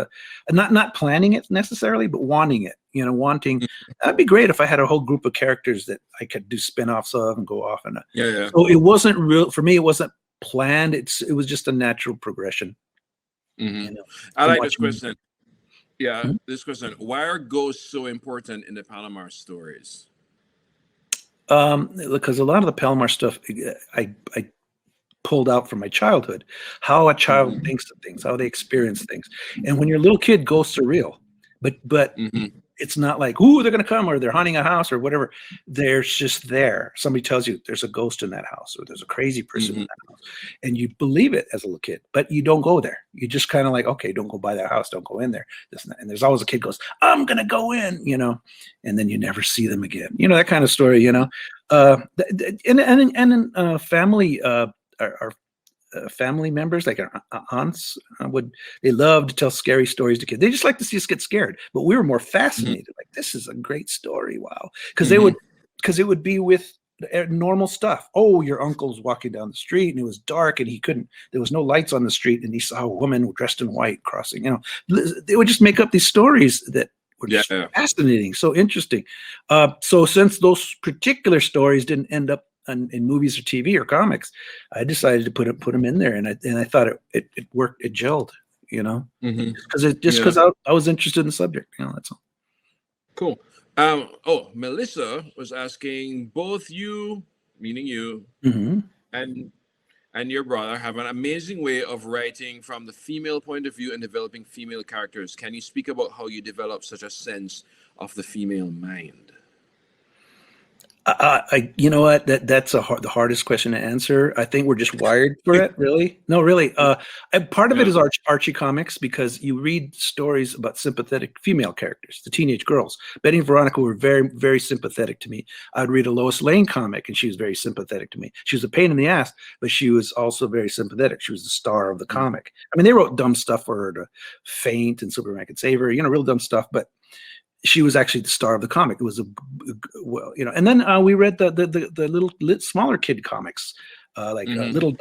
not planning it necessarily, but wanting it. Wanting that'd be great if I had a whole group of characters that I could do spin-offs of and go off and. So it wasn't real for me. It wasn't planned. It was just a natural progression. I like this question. Yeah, this question. Why are ghosts so important in the Palomar stories? Because a lot of the Palomar stuff I pulled out from my childhood, how a child thinks of things, how they experience things. And when you're a little kid, ghosts are real. But it's not like, ooh, they're going to come or they're haunting a house or whatever. They're just there. Somebody tells you there's a ghost in that house or there's a crazy person in that house. And you believe it as a little kid, but you don't go there. You just kind of like, okay, don't go by that house. Don't go in there. And there's always a kid goes, I'm going to go in, and then you never see them again. That kind of story, and family, our family members, like our aunts, they love to tell scary stories to kids. They just like to see us get scared, but we were more fascinated. Like, this is a great story, wow! Because it would be with normal stuff. Oh, your uncle's walking down the street and it was dark and there was no lights on the street and he saw a woman dressed in white crossing. They would just make up these stories that were just fascinating, so interesting. So since those particular stories didn't end up in movies or TV or comics, I decided to put them in there, and I thought it worked. It gelled, because I was interested in the subject. That's all. Cool. Melissa was asking, both you, meaning you, and your brother have an amazing way of writing from the female point of view and developing female characters. Can you speak about how you develop such a sense of the female mind? You know what? That's the hardest question to answer. I think we're just wired for it. Really? No, really. Part of it is Archie comics, because you read stories about sympathetic female characters, the teenage girls. Betty and Veronica were very, very sympathetic to me. I'd read a Lois Lane comic, and she was very sympathetic to me. She was a pain in the ass, but she was also very sympathetic. She was the star of the comic. I mean, they wrote dumb stuff for her to faint and Superman could save her. Real dumb stuff, but she was actually the star of the comic. It was and then we read the little smaller kid comics, like Little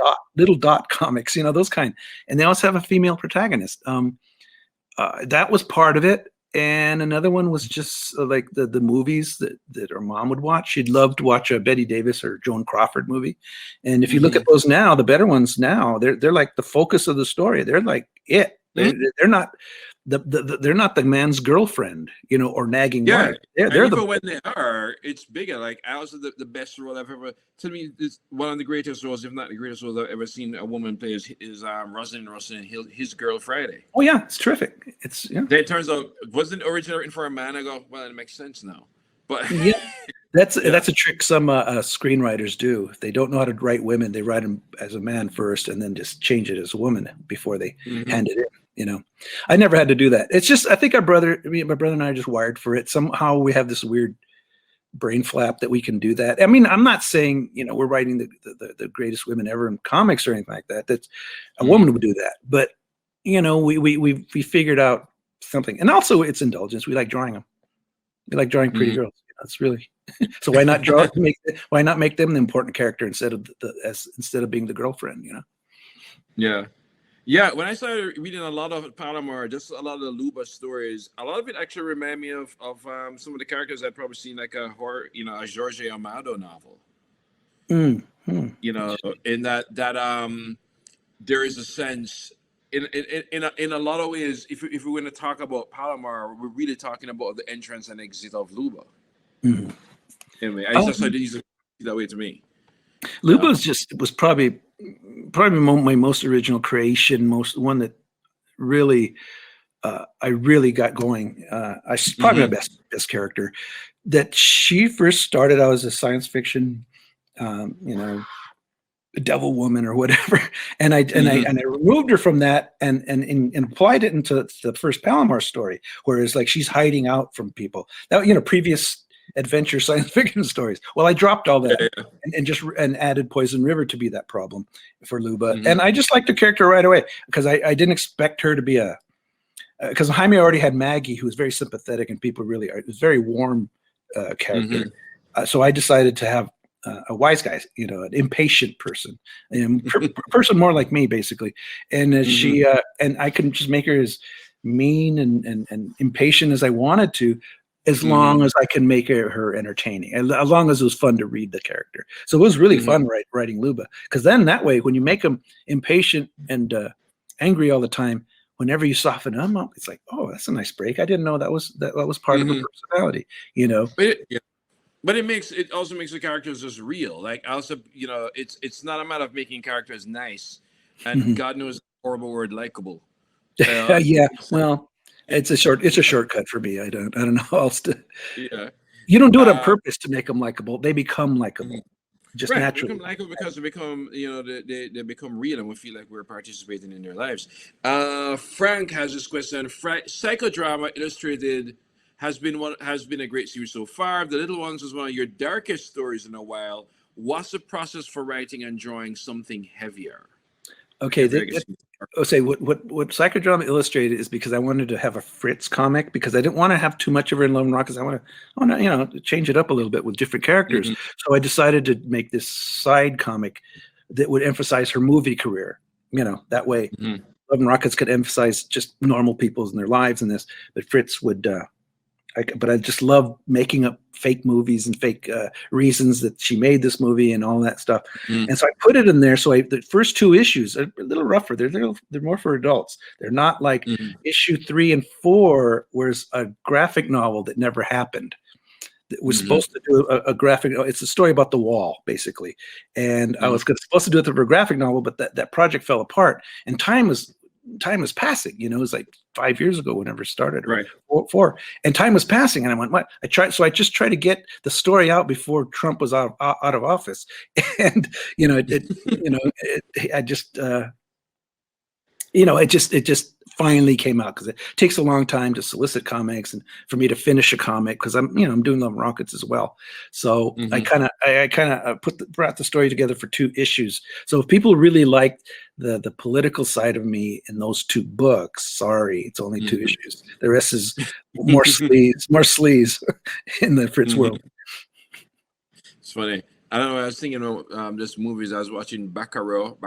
Dot comics, those kind, and they also have a female protagonist. That was part of it. And another one was just like the movies that her mom would watch. She'd love to watch a Betty Davis or Joan Crawford movie. And if you look at those now, the better ones now, they're like the focus of the story. They're like it. They're not they're not the man's girlfriend, or nagging wife. They're even when they are, it's bigger. Like, also the best role I've ever. To me, it's one of the greatest roles, if not the greatest role I've ever seen a woman play, is Rosalind Russell in His Girl Friday. Oh yeah, it's terrific. Then it turns out it wasn't originally written for a man. I go, well, it makes sense now. But that's a trick some screenwriters do. If they don't know how to write women, they write them as a man first, and then just change it as a woman before they hand it in. I never had to do that. It's just, I think my brother and I are just wired for it. Somehow we have this weird brain flap that we can do that. I mean, I'm not saying, we're writing the greatest women ever in comics or anything like that. That's a woman would do that. But, we figured out something. And also it's indulgence. We like drawing them. We like drawing pretty girls. That's really, so why not why not make them the important character instead of being the girlfriend, Yeah. Yeah, when I started reading a lot of Palomar, just a lot of the Luba stories, a lot of it actually reminded me of some of the characters I'd probably seen, like a horror, a Jorge Amado novel. Mm-hmm. You know, in that there is a sense in a lot of ways. If we're going to talk about Palomar, we're really talking about the entrance and exit of Luba. Mm-hmm. Anyway, I just thought that way to me. Luba's was probably my most original creation, one that really I really got going. I probably my best character. That she first started out as a science fiction, devil woman or whatever, and I removed her from that and applied it into the first Palomar story, where it's like she's hiding out from people. That previous adventure science fiction stories. Well, I dropped all that and added Poison River to be that problem for Luba, and I just liked the character right away because I didn't expect her to be because Jaime already had Maggie, who was very sympathetic and people really are. It was a very warm character, so I decided to have a wise guy, an impatient person, person more like me, basically. And she and I can just make her as mean and impatient as I wanted to, as long as I can make her entertaining, as long as it was fun to read the character. So it was really fun writing Luba, because then that way, when you make them impatient and angry all the time, whenever you soften them up, it's like, oh, that's a nice break. I didn't know that was part of her personality, But it also makes the characters just real. Like also, it's not a matter of making characters nice, and God knows horrible word likable. Yeah, well, it's a shortcut for me. I don't know how else to. Yeah, you don't do it on purpose to make them likable. They become likable, just naturally. They become likable because they become, they become real, and we feel like we're participating in their lives. Frank has this question: Psychodrama Illustrated has been a great series so far. The Little Ones was one of your darkest stories in a while. What's the process for writing and drawing something heavier? Okay, what Psychodrama Illustrated is because I wanted to have a Fritz comic, because I didn't want to have too much of her in Love and Rockets. I want to change it up a little bit with different characters. So I decided to make this side comic that would emphasize her movie career. That way, Love and Rockets could emphasize just normal people in their lives in this, but Fritz would. But I just love making up fake movies and fake reasons that she made this movie and all that stuff. And so I put it in there. So the first 2 issues are a little rougher. They're more for adults. They're not like issue 3 and 4, where's a graphic novel that never happened. It was supposed to do a graphic. It's a story about the wall, basically. And I was supposed to do it for a graphic novel, but that project fell apart. And time was passing. It was like 5 years ago whenever it started, right? 4, and time was passing, and I went, what? I just tried to get the story out before Trump was out of office, and it just finally came out, because it takes a long time to solicit comics and for me to finish a comic, because I'm doing Love and Rockets as well. So I kind of brought the story together for 2 issues. So if people really liked the political side of me in those 2 books, sorry, it's only 2 issues. The rest is more sleaze in the Fritz world. It's funny. I don't know. I was thinking of just movies. I was watching Bacurau,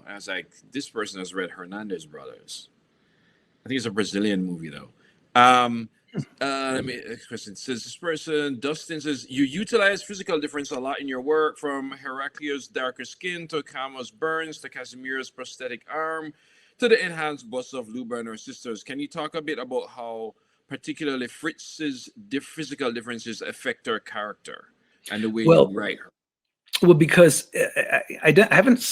and I was like, this person has read Hernandez Brothers. I think it's a Brazilian movie, though. Let me question. Says this person, Dustin says, you utilize physical difference a lot in your work, from Heraclius' darker skin to Camo's burns to Casimiro's prosthetic arm to the enhanced busts of Luba and her sisters. Can you talk a bit about how particularly Fritz's physical differences affect her character and the way you write her? Well, because I haven't,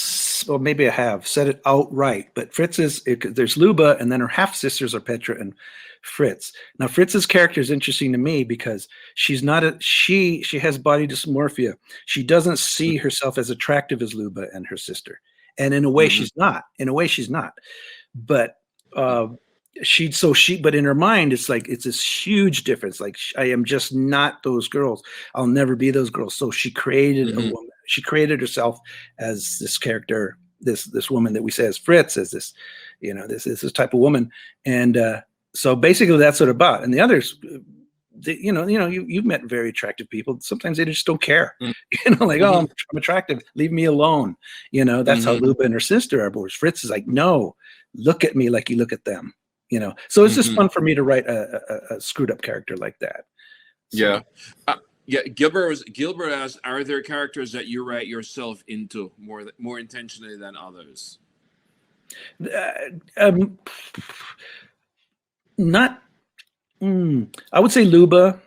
well, maybe I have said it outright, but there's Luba, and then her half sisters are Petra and Fritz. Now, Fritz's character is interesting to me because she's not she has body dysmorphia. She doesn't see herself as attractive as Luba and her sister, and in a way she's not. But but in her mind, it's like it's this huge difference. Like, I am just not those girls. I'll never be those girls. So she created a woman. She created herself as this character, this woman that we say as Fritz, as this, this type of woman. And so basically that's what it's about. And the others, you've met very attractive people. Sometimes they just don't care. Like, oh, I'm attractive. Leave me alone. That's how Luba and her sister are. But Fritz is like, no, look at me like you look at them. So it's just fun for me to write a screwed up character like that. So. Yeah. Yeah, Gilbert asked, are there characters that you write yourself into more intentionally than others? Not. I would say Luba,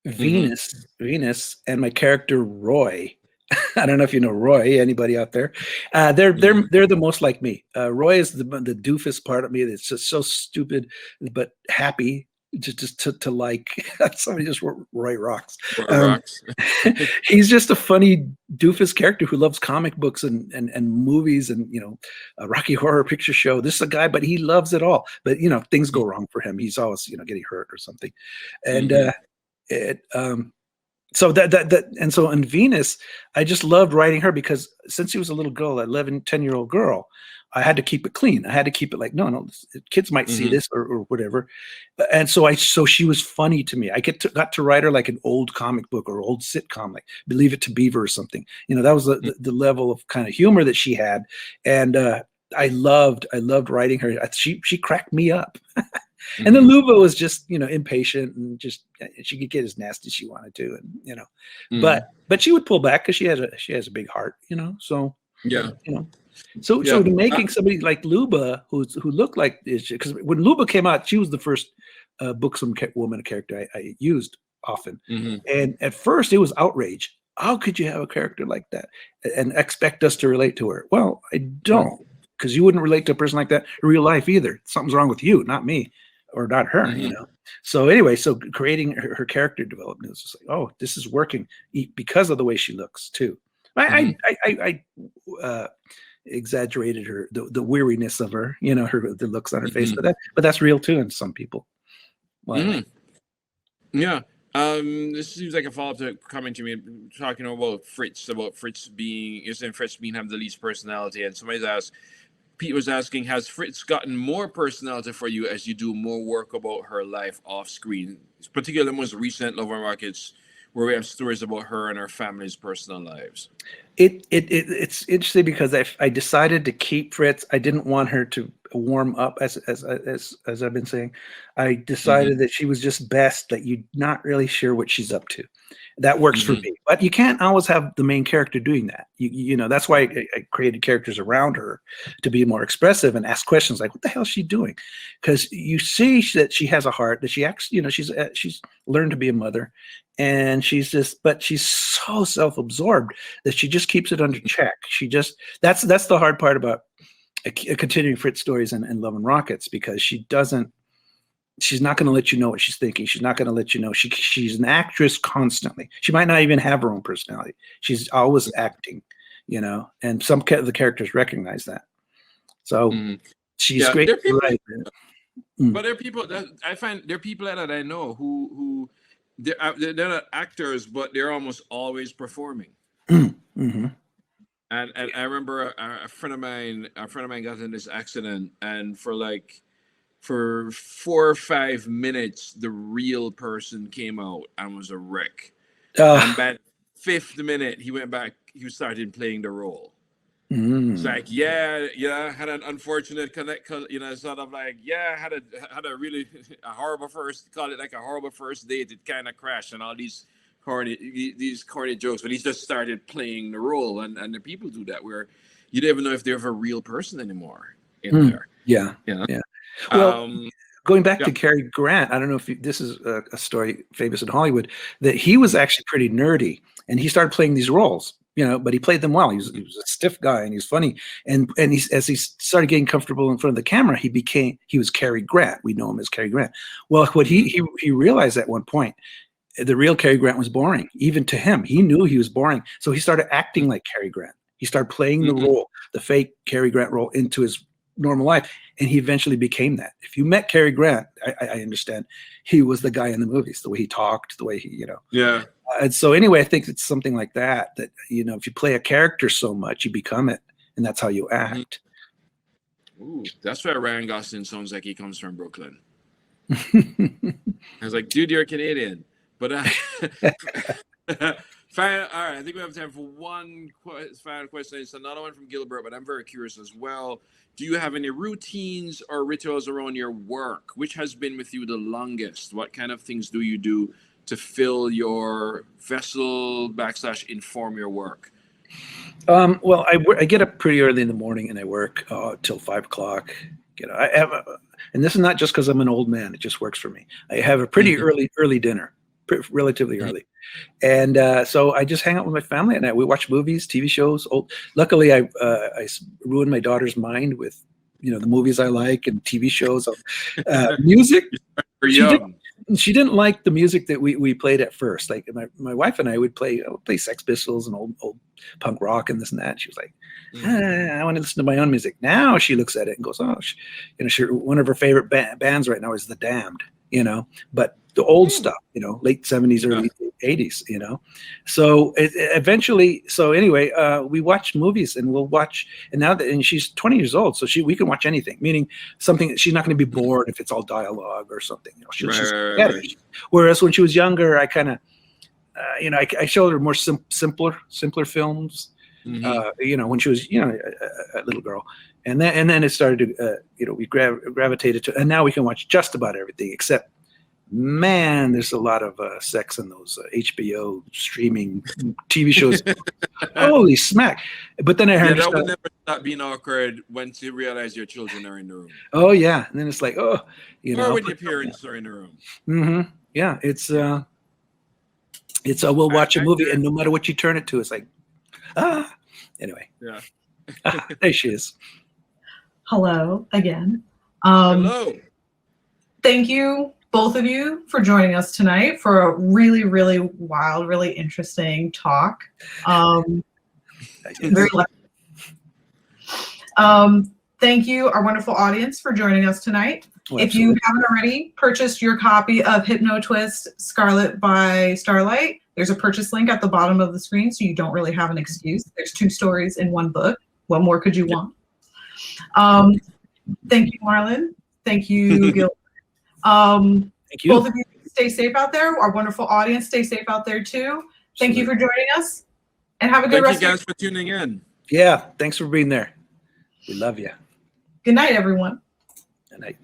Mm-hmm. Venus, and my character Roy. I don't know if you know Roy. Anybody out there? They're Mm-hmm. they're they're the most like me. Roy is the doofus part of me that's just so stupid but happy. Just to like somebody just wrote Roy rocks. Roy Um, Rocks. he's just a funny doofus character who loves comic books and movies and a Rocky Horror Picture Show. This is a guy, but he loves it all. But things go wrong for him. He's always getting hurt or something, and Mm-hmm. it so and so in Venus, I just loved writing her because since she was a little girl, 11, 10-year-old girl, I had to keep it clean. I had to keep it like, no, kids might see Mm-hmm. this or whatever. And so she was funny to me. I got to write her like an old comic book or old sitcom, like Believe It to Beaver or something. That was the level of kind of humor that she had. And I loved writing her. She cracked me up. And then Mm-hmm. Luba was just, impatient and just she could get as nasty as she wanted to, and Mm-hmm. but she would pull back because she has a big heart, So Yeah. so Yeah. to making somebody like Luba who looked like this, because when Luba came out, she was the first buxom woman character I used often, Mm-hmm. and at first it was outrage. How could you have a character like that and expect us to relate to her? Well, I don't, because you wouldn't relate to a person like that in real life either. Something's wrong with you, not me. Or not her, Mm-hmm. So anyway, so creating her character development was just like, oh, this is working because of the way she looks too. I exaggerated the weariness of her, the looks on her face, Mm-hmm. but that's real too in some people. Well, anyway. Yeah. This seems like a follow-up to coming to me talking about Fritz being having the least personality, and somebody's asked. Pete was asking, has Fritz gotten more personality for you as you do more work about her life off screen, particularly the most recent Lover Markets, where we have stories about her and her family's personal lives? It's interesting because I decided to keep Fritz. I didn't want her to warm up as I've been saying. I decided that she was just best that you're not really sure what she's up to. That works for me, but you can't always have the main character doing that. That's why I created characters around her to be more expressive and ask questions like, "What the hell is she doing?" Because you see that she has a heart, that she acts. She's learned to be a mother, and she's so self-absorbed that she just keeps it under check. That's the hard part about continuing Fritz stories and Love and Rockets, because she's not going to let you know what she's thinking. She's not going to let you know. She's an actress constantly. She might not even have her own personality. She's always acting, and some of the characters recognize that. So she's great. But there are people that I find that I know who they're not actors, but they're almost always performing. Mm-hmm. And I remember a friend of mine got in this accident, and for 4 or 5 minutes, the real person came out and was a wreck. And by the 5th minute, he went back. He started playing the role. It's like, had an unfortunate connect, sort of like, had a really a horrible first, call it like a horrible first date. It kind of crashed and all these corny jokes, but he just started playing the role, and the people do that where you don't even know if they're a real person anymore in there. Yeah. Well, going back to Cary Grant, I don't know if this is a story famous in Hollywood, that he was actually pretty nerdy, and he started playing these roles, but he played them well. He was a stiff guy, and he was funny. And as he started getting comfortable in front of the camera, he was Cary Grant. We know him as Cary Grant. Well, what he realized at one point, the real Cary Grant was boring, even to him. He knew he was boring, so he started acting like Cary Grant. He started playing the role, the fake Cary Grant role, into his normal life, and he eventually became that. If you met Cary Grant, I understand he was the guy in the movies, the way he talked, the way he, and so anyway, I think it's something like that if you play a character so much, you become it, and that's how you act. Ooh, that's why Ryan Gosling sounds like he comes from Brooklyn. I was like, dude, you're Canadian. But fine. All right, I think we have time for one final question. It's another one from Gilbert, but I'm very curious as well. Do you have any routines or rituals around your work? Which has been with you the longest? What kind of things do you do to fill your vessel / inform your work? Well, I get up pretty early in the morning and I work till 5 o'clock. I have, and this is not just because I'm an old man. It just works for me. I have a pretty early dinner, relatively early. And so I just hang out with my family at night. We watch movies, TV shows. Luckily, I ruined my daughter's mind with, the movies I like and TV shows. Music. She didn't like the music that we played at first. Like my wife and I would play Sex Pistols and old punk rock and this and that. She was like, I want to listen to my own music. Now she looks at it and goes, oh, one of her favorite bands right now is The Damned. But the old stuff, late 70s, early 80s, So eventually, anyway, we watch movies and we'll watch, and she's 20 years old, so we can watch anything, meaning something she's not going to be bored if it's all dialogue or something. Right. Whereas when she was younger, I kind of, I showed her more simpler films. When she was, a little girl, and then it started to, we gravitated to, and now we can watch just about everything except, man, there's a lot of sex in those HBO streaming TV shows. Holy smack! But then I heard that will never stop being awkward once you realize your children are in the room. Oh yeah, and then it's like, or when your parents are in the room. Mm-hmm. Yeah, it's we'll watch a movie and no matter what you turn it to, it's like, anyway. Yeah. There she is. Hello again. Hello. Thank you, both of you, for joining us tonight for a really, really wild, really interesting talk. Very lucky. Thank you, our wonderful audience, for joining us tonight. Oh, if you haven't already purchased your copy of Hypnotwist, Scarlet by Starlight, there's a purchase link at the bottom of the screen, so you don't really have an excuse. There's 2 stories in 1 book. What more could you want? Thank you, Marlon. Thank you, Gilbert. Thank you. Both of you stay safe out there. Our wonderful audience, stay safe out there too. Thank you for joining us, and have a good rest. Thank you guys for tuning in. Yeah, thanks for being there. We love you. Good night, everyone. Good night.